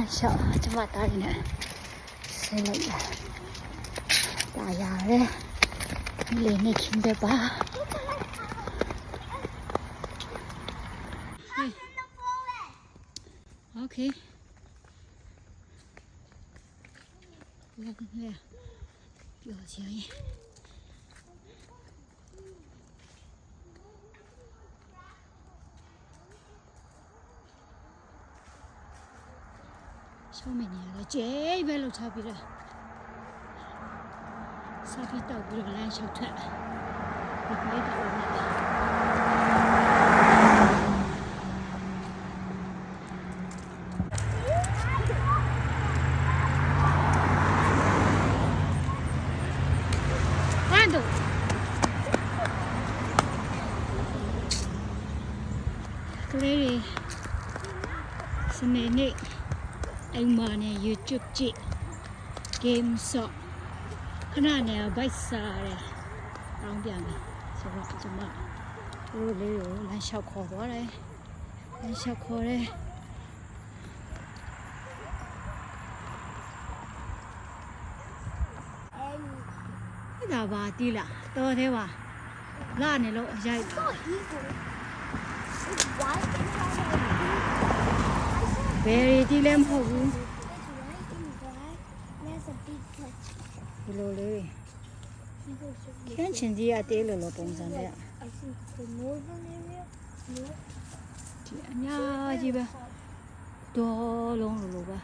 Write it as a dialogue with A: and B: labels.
A: 小这么大人呢，谁来的？大牙嘞，你那听得吧？OK。来，表情。小妹呢？来这边路差别了，差别到不了蓝小船，你可以到那。ကလေးတွေစနေနေ့အိမ်မှာနဲ့ YouTube ကြည့် game ဆော့ခဏနဲ့ဘိုက်စားတယ်တောင်းပြန်တယ်ဆိုတော့ကျွန်မတို့လေးကိုလမ်းလျှောက်ခေါ်သွားတယ်လမ်းလျှောက်ခေါ်တယ်အဲ့ဒါပါတီးလားတော်သေးပါလာနေလို့အရိုက်ဘယ်ရီတီးလဲမဟုတ်ဘူးဒီလိုလေးခင်းချင်ကြီးအသေးလို့လို့ပုံစံနဲ့ဒီအများကြီးပဲတော်လုံးလို့ပဲ